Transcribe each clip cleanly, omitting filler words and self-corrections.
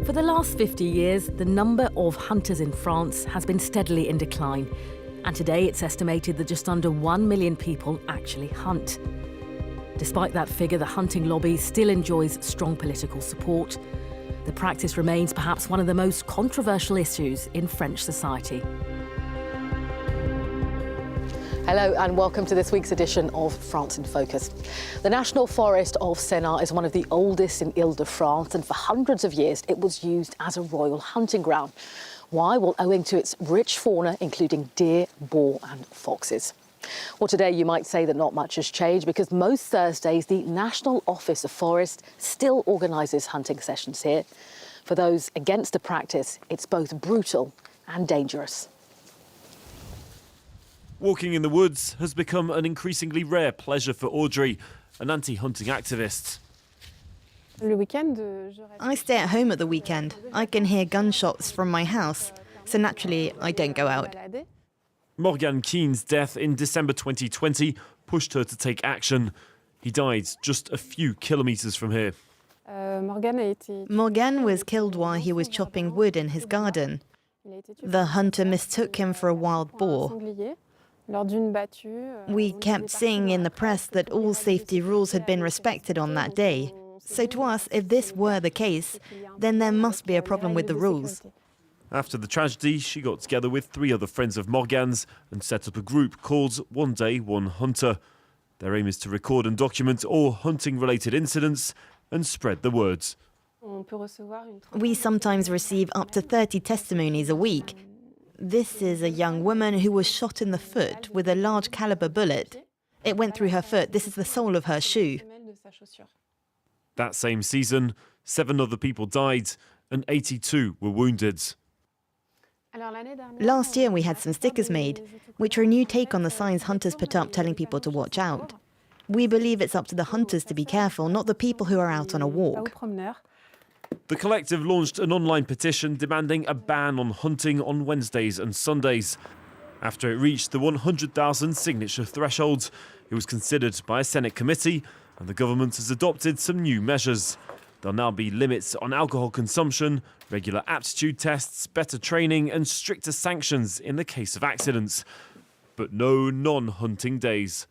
For the last 50 years, the number of hunters in France has been steadily in decline. And today it's estimated that just under 1 million people actually hunt. Despite that figure, the hunting lobby still enjoys strong political support. The practice remains perhaps one of the most controversial issues in French society. Hello and welcome to this week's edition of France in Focus. The National Forest of Sénart is one of the oldest in Ile-de-France, and for hundreds of years it was used as a royal hunting ground. Why? Well, owing to its rich fauna, including deer, boar and foxes. Well, today you might say that not much has changed because most Thursdays the National Office of Forest still organises hunting sessions here. For those against the practice, it's both brutal and dangerous. Walking in the woods has become an increasingly rare pleasure for Audrey, an anti-hunting activist. I stay at home at the weekend. I can hear gunshots from my house, so naturally I don't go out. Morgan Keen's death in December 2020 pushed her to take action. He died just a few kilometres from here. Morgan was killed while he was chopping wood in his garden. The hunter mistook him for a wild boar. We kept seeing in the press that all safety rules had been respected on that day. So to us, if this were the case, then there must be a problem with the rules. After the tragedy, she got together with 3 other friends of Morgan's and set up a group called One Day, One Hunter. Their aim is to record and document all hunting-related incidents and spread the word. We sometimes receive up to 30 testimonies a week. This is a young woman who was shot in the foot with a large caliber bullet. It went through her foot. This is the sole of her shoe. That same season, 7 other people died and 82 were wounded. Last year we had some stickers made, which are a new take on the signs hunters put up telling people to watch out. We believe it's up to the hunters to be careful, not the people who are out on a walk. The collective launched an online petition demanding a ban on hunting on Wednesdays and Sundays. After it reached the 100,000 signature threshold, it was considered by a Senate committee, and the government has adopted some new measures. There'll now be limits on alcohol consumption, regular aptitude tests, better training and stricter sanctions in the case of accidents. But no non-hunting days.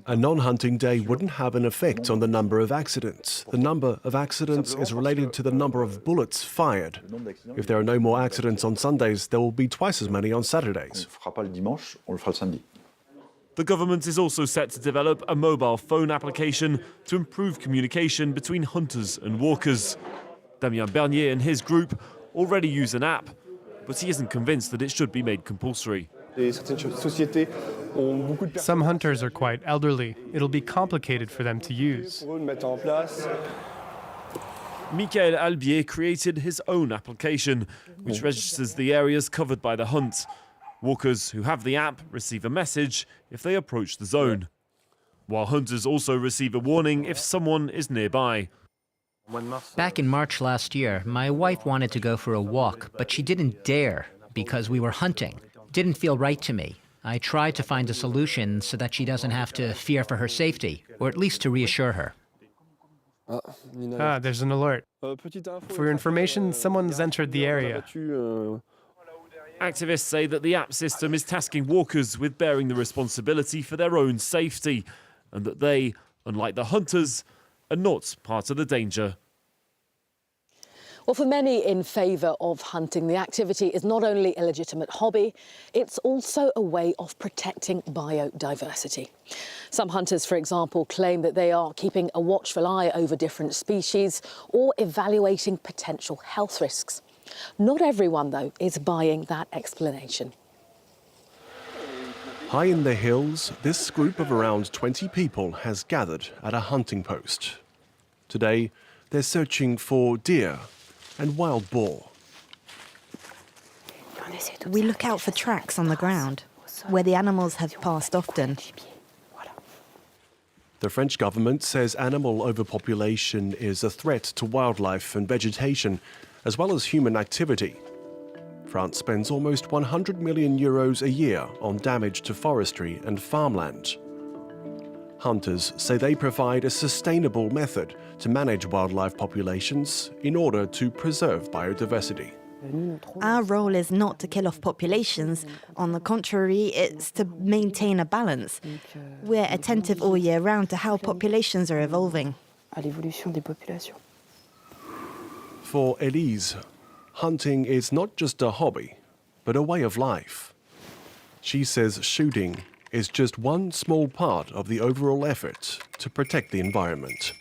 A non-hunting day wouldn't have an effect on the number of accidents. The number of accidents is related to the number of bullets fired. If there are no more accidents on Sundays, there will be twice as many on Saturdays. The government is also set to develop a mobile phone application to improve communication between hunters and walkers. Damien Bernier and his group already use an app, but he isn't convinced that it should be made compulsory. Some hunters are quite elderly. It'll be complicated for them to use. Michael Albier created his own application, which registers the areas covered by the hunt. Walkers who have the app receive a message if they approach the zone, while hunters also receive a warning if someone is nearby. Back in March last year, my wife wanted to go for a walk, but she didn't dare because we were hunting. It didn't feel right to me. I tried to find a solution so that she doesn't have to fear for her safety, or at least to reassure her. There's an alert. For your information, someone's entered the area. Activists say that the app system is tasking walkers with bearing the responsibility for their own safety, and that they, unlike the hunters, are not part of the danger. Well, for many in favour of hunting, the activity is not only a legitimate hobby, it's also a way of protecting biodiversity. Some hunters, for example, claim that they are keeping a watchful eye over different species or evaluating potential health risks. Not everyone, though, is buying that explanation. High in the hills, this group of around 20 people has gathered at a hunting post. Today, they're searching for deer and wild boar. We look out for tracks on the ground, where the animals have passed often. The French government says animal overpopulation is a threat to wildlife and vegetation, as well as human activity. France spends almost 100 million euros a year on damage to forestry and farmland. Hunters say they provide a sustainable method to manage wildlife populations in order to preserve biodiversity. Our role is not to kill off populations. On the contrary, it's to maintain a balance. We're attentive all year round to how populations are evolving. For Elise, hunting is not just a hobby, but a way of life. She says shooting is just one small part of the overall effort to protect the environment.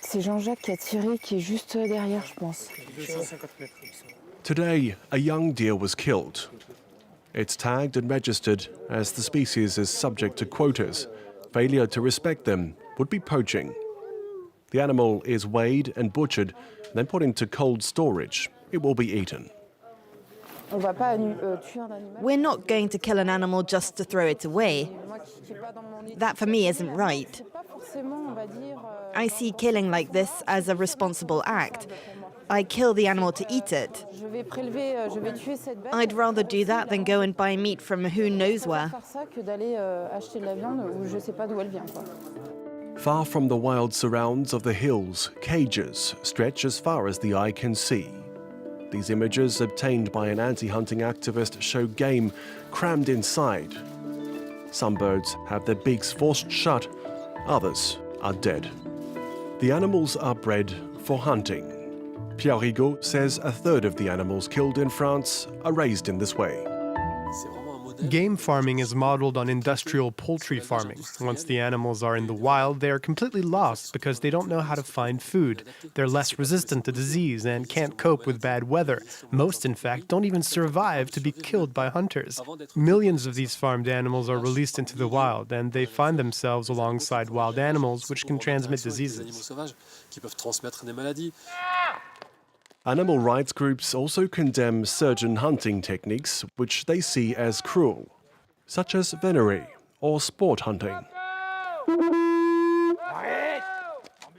C'est Jean-Jacques qui a tiré, qui est juste derrière, je pense. Today, a young deer was killed. It's tagged and registered as the species is subject to quotas. Failure to respect them would be poaching. The animal is weighed and butchered, then put into cold storage. It will be eaten. We're not going to kill an animal just to throw it away. That for me isn't right. I see killing like this as a responsible act. I kill the animal to eat it. I'd rather do that than go and buy meat from who knows where. Far from the wild surrounds of the hills, cages stretch as far as the eye can see. These images, obtained by an anti-hunting activist, show game crammed inside. Some birds have their beaks forced shut, others are dead. The animals are bred for hunting. Pierre Rigaud says a third of the animals killed in France are raised in this way. Game farming is modeled on industrial poultry farming. Once the animals are in the wild, they are completely lost because they don't know how to find food. They're less resistant to disease and can't cope with bad weather. Most, in fact, don't even survive to be killed by hunters. Millions of these farmed animals are released into the wild, and they find themselves alongside wild animals which can transmit diseases. Animal rights groups also condemn certain hunting techniques which they see as cruel, such as venery or sport hunting.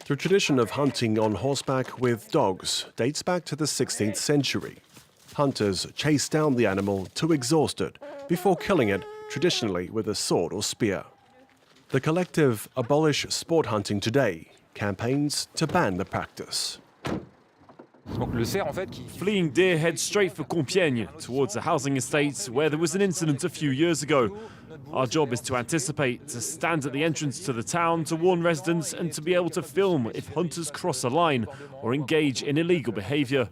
The tradition of hunting on horseback with dogs dates back to the 16th century. Hunters chase down the animal to exhaust it before killing it, traditionally with a sword or spear. The collective Abolish Sport Hunting Today campaigns to ban the practice. Fleeing deer head straight for Compiègne, towards a housing estate where there was an incident a few years ago. Our job is to anticipate, to stand at the entrance to the town, to warn residents and to be able to film if hunters cross a line or engage in illegal behaviour.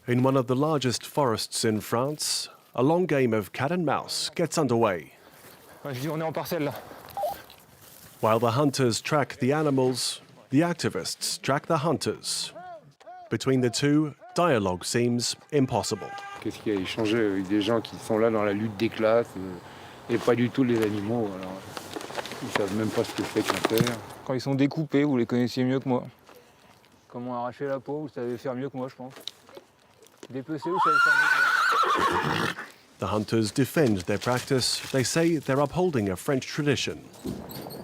In one of the largest forests in France, a long game of cat and mouse gets underway. While the hunters track the animals, the activists track the hunters. Between the two, dialogue seems impossible. Qu'est-ce qu'il y a échangé avec des gens qui sont là dans la lutte des classes et pas du tout les animaux. Alors, ils savent même pas ce que c'est qu'un cerf. Quand ils sont découpés, vous les connaissiez mieux que moi. Comment arracher la peau, vous savez faire mieux que moi, je pense. Dépecer, vous savez faire mieux que moi. The hunters defend their practice. They say they're upholding a French tradition.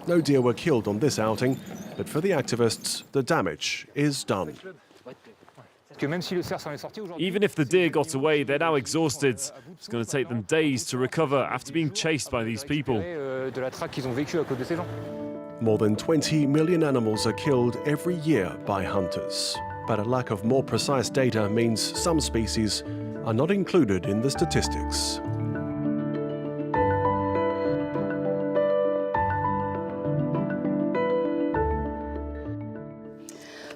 No deer were killed on this outing, but for the activists, the damage is done. Even if the deer got away, they're now exhausted. It's going to take them days to recover after being chased by these people. More than 20 million animals are killed every year by hunters. But a lack of more precise data means some species are not included in the statistics.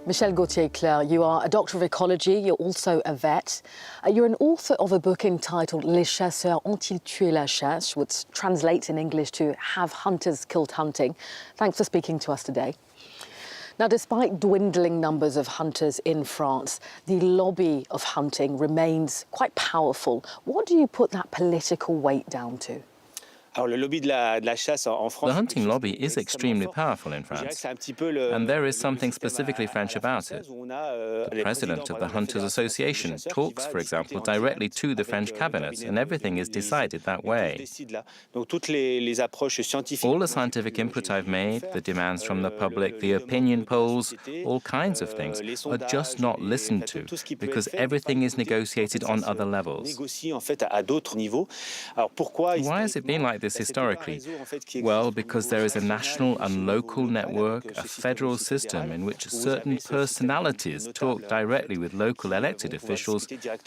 Michel Gauthier-Claire, you are a doctor of ecology, you're also a vet. You're an author of a book entitled Les chasseurs ont-ils tué la chasse, which translates in English to Have Hunters Killed Hunting? Thanks for speaking to us today. Now, despite dwindling numbers of hunters in France, the lobby of hunting remains quite powerful. What do you put that political weight down to? The hunting lobby is extremely powerful in France, and there is something specifically French about it. The president of the Hunters Association talks, for example, directly to the French cabinet, and everything is decided that way. All the scientific input I've made, the demands from the public, the opinion polls, all kinds of things are just not listened to because everything is negotiated on other levels. Why has it been like this this historically? Well, because there is a national and local network, a federal system in which certain personalities talk directly with local elected officials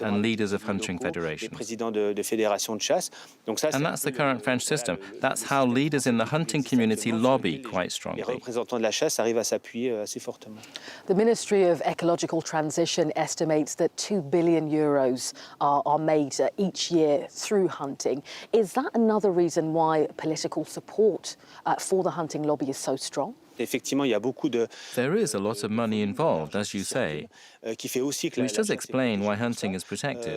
and leaders of hunting federations. And that's the current French system. That's how leaders in the hunting community lobby quite strongly. The Ministry of Ecological Transition estimates that €2 billion are made each year through hunting. Is that another reason why political support for the hunting lobby is so strong? There is a lot of money involved, as you say, which does explain why hunting is protected.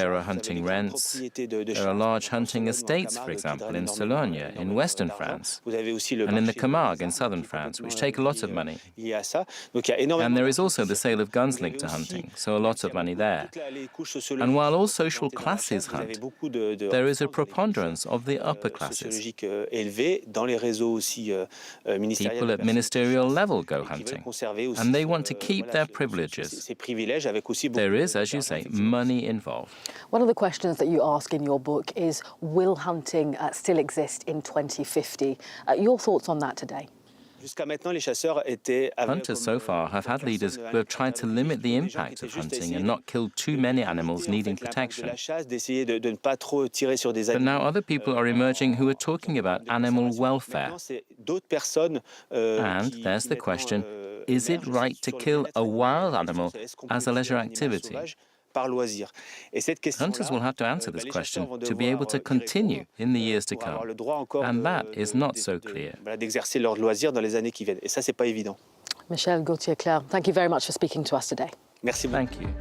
There are hunting rents, there are large hunting estates, for example, in Sologne, in western France, and in the Camargue in southern France, which take a lot of money. And there is also the sale of guns linked to hunting, so a lot of money there. And while all social classes hunt, there is a preponderance of the upper classes. People at ministerial level go hunting, and they want to keep their privileges. There is, as you say, money involved. One of the questions that you ask in your book is, will hunting still exist in 2050? Your thoughts on that today? Hunters so far have had leaders who have tried to limit the impact of hunting and not kill too many animals needing protection. But now other people are emerging who are talking about animal welfare. And there's the question, is it right to kill a wild animal as a leisure activity? Hunters will have to answer this question to be able to continue in the years to come. And that is not so clear. Michel Gauthier-Clair, thank you very much for speaking to us today. Thank you.